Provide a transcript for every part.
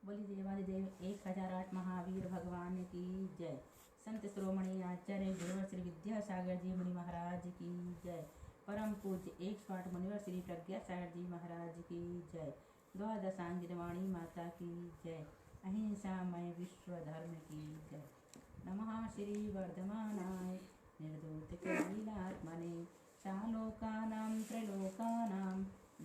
बोली देवादिदेव 1008 महावीर भगवान की जय। संत श्रोमणी आचार्य गुरुवर श्री विद्यासागर जी मुनि महाराज की जय। परम पूज्य 108 मुनिवर श्री प्रज्ञासागर जी महाराज की जय। द्वादशांगिरवाणी माता की जय। अहिंसामय विश्व धर्म की जय। नमः श्री वर्धमानाय निर्दूत कलीलात्मने सालोकानां त्रैलोकानां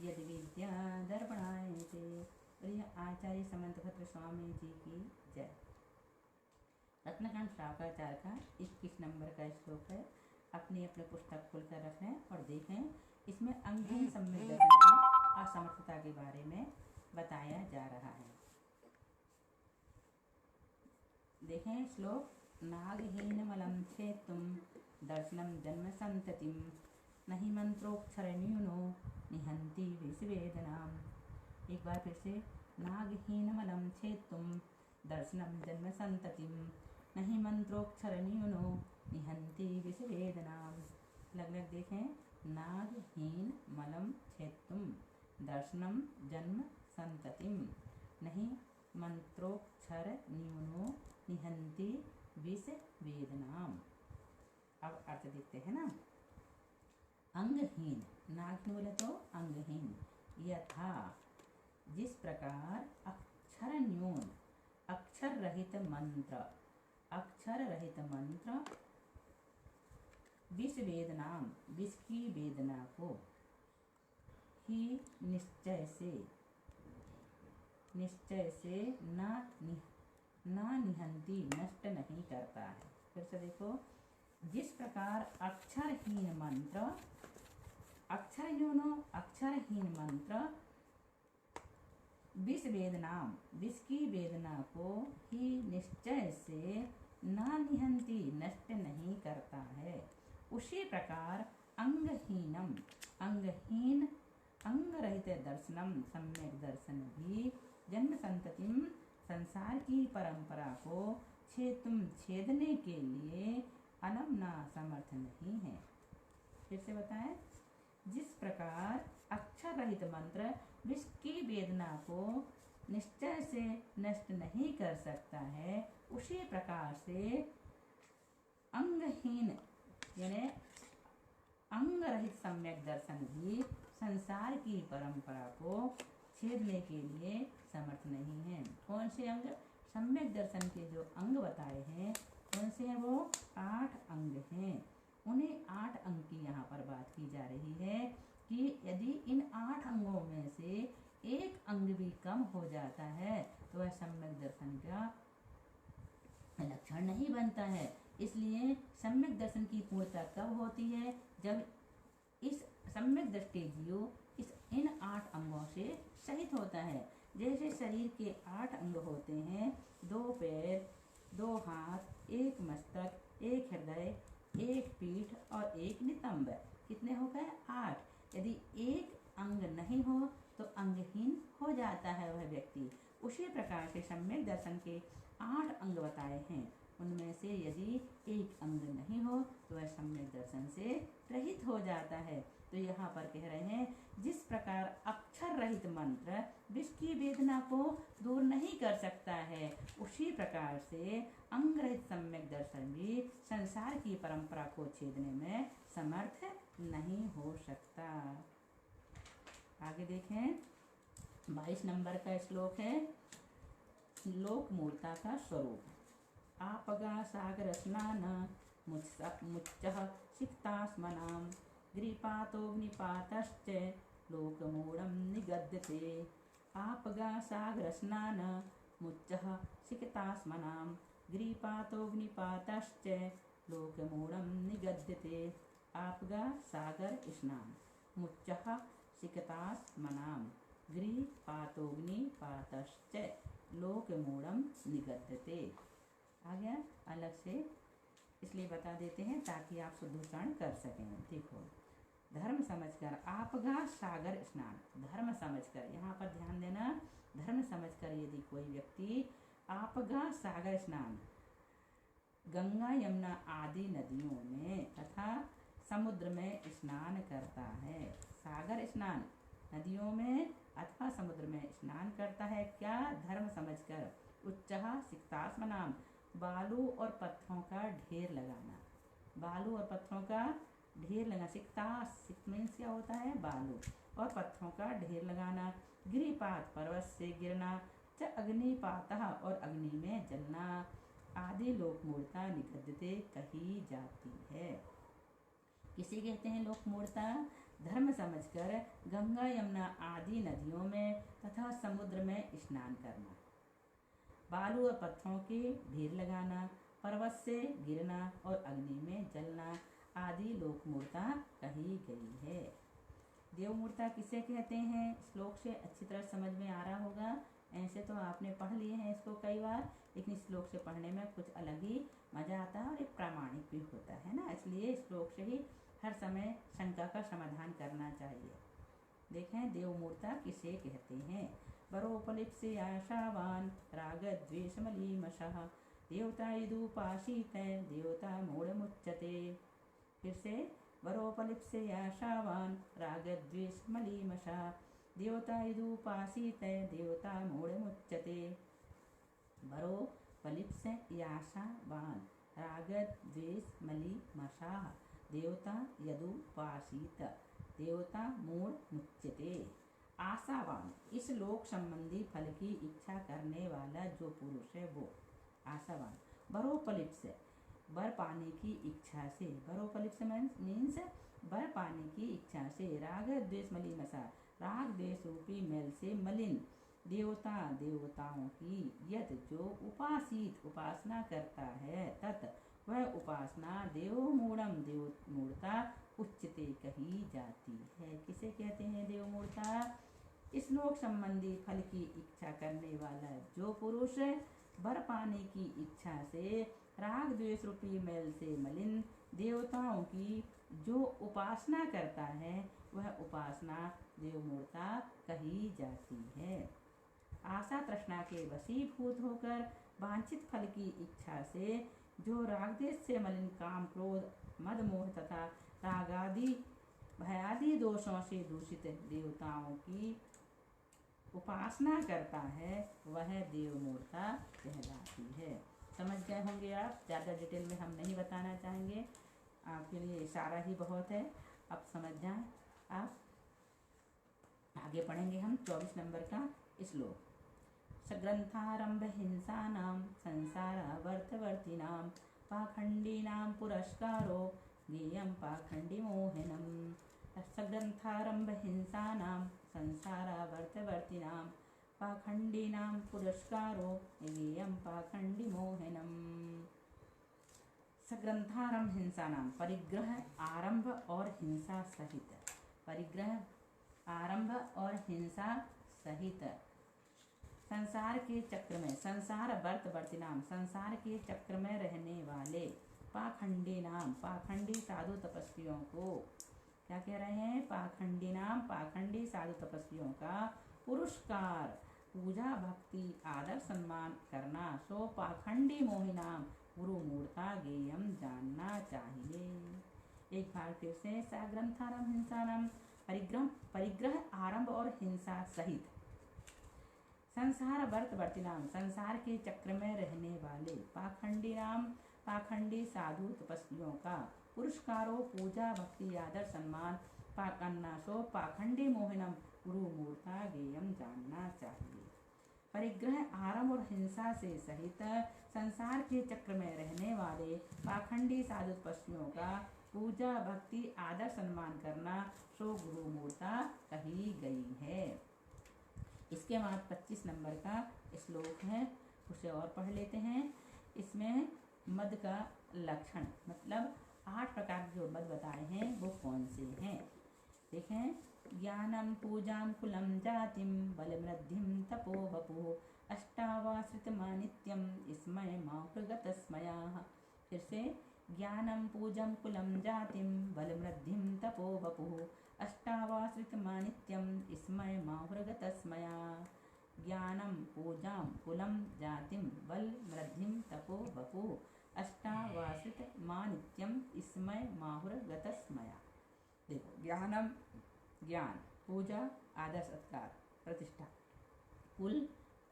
यदि विद्या दर्पणाय ते। प्रिय आचार्य समंतभद्र स्वामी जी की जय। रत्नकांड श्रावकाचार्य का 21 नंबर का श्लोक है। अपनी अपने पुस्तक खोलकर रखें और देखें। इसमें अंगहीन सम्यक दर्शन की असमर्थता के बारे में बताया जा रहा है। देखें श्लोक। नागहीन मलम छेतुम दर्शनम जन्म संततिम नहीं मंत्रोक्षर न्यूनो निहंति विषवेदनाम। एक बार फिर से। नागहीन मलम छेतुम दर्शनम जन्म संततिम नहीं मंत्रोक्षर न्यूनो निहंति विषवेदनाम। लगभग देखें। नागहीन मलम छेतुम दर्शनम जन्म संततिम नहीं मंत्रोक्षर न्यूनो निहंति विषवेदनाम। अब अर्थ देखते हैं ना। अंगहीन, नागहीन बोले तो अंगहीन। यथा जिस प्रकार अक्षर न्यून, अक्षर रहित मंत्र विष वेदनाम, विष की वेदना को ही निश्चय से ना निहंती, नष्ट नहीं करता है। फिर से देखो। जिस प्रकार अक्षरहीन मंत्र, अक्षरहीन मंत्र विष वेदनाम, विष की वेदना को ही निश्चय से ना निहंती, नष्ट नहीं करता है। उसी प्रकार अंगहीनम, अंगहीन अंग रहित दर्शनम, सम्यक दर्शन भी जन्म संततिम, संसार की परंपरा को छेदने के लिए अनमना समर्थ नहीं है। फिर से बताएं। जिस प्रकार अक्षर रहित मंत्र विष की वेदना को निश्चय से नष्ट नहीं कर सकता है, उसी प्रकार से अंगहीन यानी अंग रहित सम्यक दर्शन भी संसार की परंपरा को छेदने के लिए समर्थ नहीं है। कौन से अंग? सम्यक दर्शन के जो अंग बताए हैं, कौन से हैं वो? 8 अंग हैं। उन्हीं 8 अंग की यहाँ पर बात की जा रही है कि यदि इन 8 अंगों में से एक अंग भी कम हो जाता है तो वह सम्यक दर्शन का लक्षण नहीं बनता है। इसलिए सम्यक दर्शन की पूर्णता कब होती है? जब इस सम्यक दृष्टि जीव इन 8 अंगों से सहित होता है। जैसे शरीर के 8 अंग होते हैं, 2 पैर, 2 हाथ, 1 मस्तक, 1 हृदय, 1 पीठ और 1 नितंब। कितने हो गए? 8। यदि एक अंग नहीं हो तो अंगहीन हो जाता है वह व्यक्ति। उसी प्रकार से सम्यक दर्शन के 8 अंग बताए हैं। उनमें से यदि एक अंग नहीं हो तो वह सम्यक दर्शन से रहित हो जाता है। तो यहाँ पर कह रहे हैं, जिस प्रकार अक्षर रहित मंत्र विष की वेदना को दूर नहीं कर सकता है, उसी प्रकार से अंग रहित सम्यक दर्शन भी संसार की परंपरा को छेदने में समर्थ नहीं हो सकता। आगे देखें। 22 नंबर का श्लोक है। लोक मूर्ता का स्वरूप। आपगा सागर स्नान मुच्चः सिक्तास्मनां ग्रीपातोऽग्निपातश्च लोकमूढं निगद्यते। आपगा सागर स्नान मुच्चः सिक्तास्मनां ग्रीपातोऽग्निपातश्च लोकमूढं निगद्यते। आपगा सागर स्नान मुच्चः सिक्तास्मनां ग्रीपातोऽग्निपातश्च लोकमूढं निगद्यते। आ गया? अलग से इसलिए बता देते हैं ताकि आप शुद्ध उच्चारण कर सकें। देखो। धर्म समझकर आपगा सागर स्नान, धर्म समझकर, यहाँ पर ध्यान देना। धर्म समझकर यदि कोई व्यक्ति आपगा सागर स्नान, गंगा यमुना आदि नदियों में तथा समुद्र में स्नान करता है। सागर स्नान नदियों में अथवा समुद्र में स्नान करता है क्या? धर्म समझकर। उच्चः सिक्तास्मनाम, बालू और पत्थरों का ढेर लगाना। बालू और पत्थरों का ढेर लगाना। सिक्तास मीन्स क्या होता है? बालू और पत्थरों का ढेर लगाना। गिरिपात, पर्वत से गिरना। च अग्निपातः, और अग्नि में जलना। आदि लोक मूर्ता निगद्यते, कही जाती है। किसे कहते हैं लोक मूर्ता? धर्म समझकर गंगा यमुना आदि नदियों में तथा समुद्र में स्नान करना, बालू और पत्थरों के ढेर लगाना, पर्वत से गिरना और अग्नि में जलना आदि लोक मूर्ता कही गई है। देव मूर्ता किसे कहते हैं? श्लोक से अच्छी तरह समझ में आ रहा होगा। ऐसे तो आपने पढ़ लिए हैं इसको कई बार, लेकिन श्लोक से पढ़ने में कुछ अलग ही मजा आता है और एक प्रामाणिक भी होता है ना, इसलिए श्लोक से ही हर समय शंका का समाधान करना चाहिए। देखें देव मूर्ता किसे कहते हैं? वरोपलिप्से आशावान राग द्वेष मलीमशः, देवता यदुपासीत देवता मूढ़मुच्यते। फिर से, वरोपलिप्से आशावान राग द्वेष मलीमशः, देवता यदुपासीत देवता मूढ़मुच्यते। वरोपलिप्स आशावान राग द्वेष मलीमशः, देवता यदुपासीत देवता मूढ़ मुच्यते। आशावान, इस लोक संबंधी फल की इच्छा करने वाला जो पुरुष है वो आशावान। बरोपलिप्स, वर पाने की इच्छा से। बरोपलिप्स मीन्स वर पाने की इच्छा से। राग द्वेष मलीमशा, राग द्वेष रूपी मैल से मलिन देवता, देवताओं की यत जो उपासित उपासना करता है, तत् वह उपासना देव मूढ़म देव मूर्ता उच्चते कही जाती है। किसे कहते हैं देव मूर्ता? इस लोक संबंधी फल की इच्छा करने वाला जो पुरुष वर पाने की इच्छा से राग द्वेष रूपी मैल से मलिन देवताओं की जो उपासना करता है, वह उपासना देव मूर्ता कही जाती है। आशा तृष्णा के वशीभूत होकर वांछित फल की इच्छा से जो रागद्वेष से मलिन काम क्रोध मद मोह तथा रागादि भयादि दोषों से दूषित देवताओं की उपासना करता है, वह देव मूर्ता कहलाती है। समझ गए होंगे आप, ज़्यादा डिटेल में हम नहीं बताना चाहेंगे, आपके लिए इशारा ही बहुत है, अब समझ जाएं आप। आगे पढ़ेंगे हम 24 नंबर का श्लोक। सग्रंथारंभ हिंसानां संसारावर्तवर्तिनां पाखंडीनां पुरस्कारो ज्ञेयं पाखंडिमोहिनं। सग्रंथारंभ हिंसानां संसारावर्तवर्तिनां पाखंडीनां पुरस्कारो ज्ञेयं पाखंडिमोहिनं। सग्रंथारंभ हिंसानां, परिग्रह आरंभ और हिंसा सहित। परिग्रह आरंभ और हिंसा सहित संसार के चक्र में, संसार वर्त नाम, संसार के चक्र में रहने वाले पाखंडी नाम, पाखंडी साधु तपस्वियों को क्या कह रहे हैं? पाखंडी नाम, पाखंडी साधु तपस्वियों का पुरस्कार, पूजा भक्ति आदर सम्मान करना, सो पाखंडी मोहिनाम गुरु मूर्ता गेयम जानना चाहिए। एक बार फिर से, सग्रंथारंभ हिंसानाम, परिग्रह आरंभ और हिंसा सहित संसार वर्तनाम, संसार के चक्र में रहने वाले पाखंडी नाम, पाखंडी साधु तपस्वियों का पुरस्कारों, पूजा भक्ति आदर सम्मान करना, सो पाखंडी मोहिनम गुरु मूर्ता गेयम जानना चाहिए। परिग्रह आरंभ और हिंसा से सहित संसार के चक्र में रहने वाले पाखंडी साधु तपस्वियों का पूजा भक्ति आदर सम्मान करना, सो गुरु मूर्ता कही गई है। इसके बाद 25 नंबर का श्लोक है, उसे और पढ़ लेते हैं। इसमें मद का लक्षण, मतलब 8 प्रकार के जो मद बताए हैं वो कौन से हैं, देखें। ज्ञानम पूजाम कुलम जातिम बलमृद्धिम तपो वपु अष्टावाश्रित मानित्यम स्मय माहृगत स्मया। फिर से, ज्ञानम पूजम कुलम जातिम बलमृद्धिम तपो वपु अष्टावाश्रित मानित्यम स्मय माहुरगत स्मया। ज्ञानम पूजाम कुलम जातिम बल मृद्धिम तपो वपु अष्टावाश्रित मानित्यम स्मय माहुरगत स्मया। देखो, ज्ञानम ज्ञान, पूजा, आदर सत्कार, प्रतिष्ठा। कुल,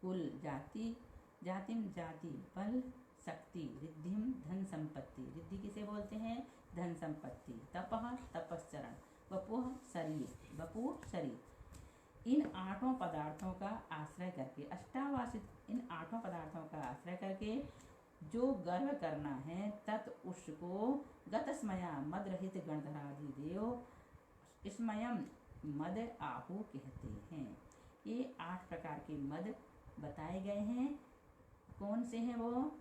कुल जाति, जातिम जाति, बल, शक्ति, रिद्धिम धन संपत्ति, रिद्धि किसे बोलते हैं? धन संपत्ति। तपः, तपश्चरण, वपुः शरीर, वपु शरीर। इन आठों पदार्थों का आश्रय करके, अष्टावासित इन आठों पदार्थों का आश्रय करके जो गर्व करना है तत् उसको गतस्मया मद रहित गणधरादि देव स्मयं मद आहु कहते हैं। ये 8 प्रकार के मद बताए गए हैं। कौन से हैं वो?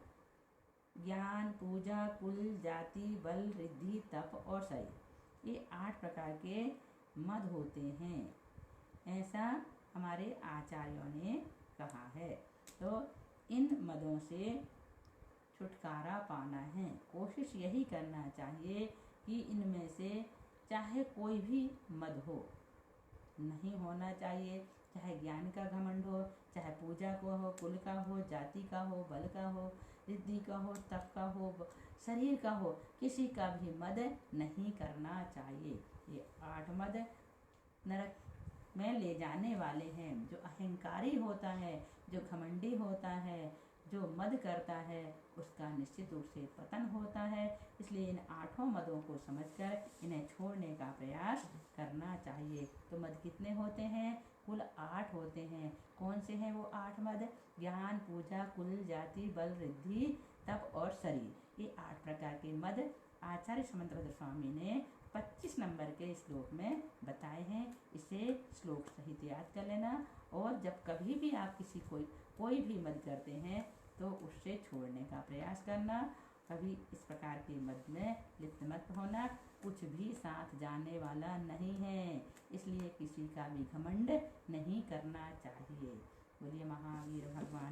ज्ञान, पूजा, कुल, जाति, बल, रिद्धि, तप और शरीर। ये 8 प्रकार के मद होते हैं, ऐसा हमारे आचार्यों ने कहा है। तो इन मदों से छुटकारा पाना है। कोशिश यही करना चाहिए कि इनमें से चाहे कोई भी मद हो, नहीं होना चाहिए। चाहे ज्ञान का घमंड हो, चाहे पूजा को हो, कुल का हो, जाति का हो, बल का हो, रिद्धि का हो, तप का हो, शरीर का हो, किसी का भी मद नहीं करना चाहिए। ये 8 मद नरक में ले जाने वाले हैं। जो अहंकारी होता है, जो घमंडी होता है, जो मद करता है, उसका निश्चित रूप से पतन होता है। इसलिए इन 8 मदों को समझकर इन्हें छोड़ने का प्रयास करना चाहिए। तो मद कितने होते हैं? कुल 8 होते हैं। कौन से हैं वो 8 मद? ज्ञान, पूजा, कुल, जाति, बल, रिद्धि, तप और शरीर। ये 8 प्रकार के मद आचार्य समंतभद्र स्वामी ने 25 नंबर के श्लोक में बताए हैं। इसे श्लोक सहित याद कर लेना, और जब कभी भी आप किसी कोई भी मद करते हैं तो उससे छोड़ने का प्रयास करना। कभी इस प्रकार के मद में लिप्त मत होना। कुछ भी साथ जाने वाला नहीं है, इसलिए किसी का भी घमंड नहीं करना चाहिए। बोलिए महावीर भगवान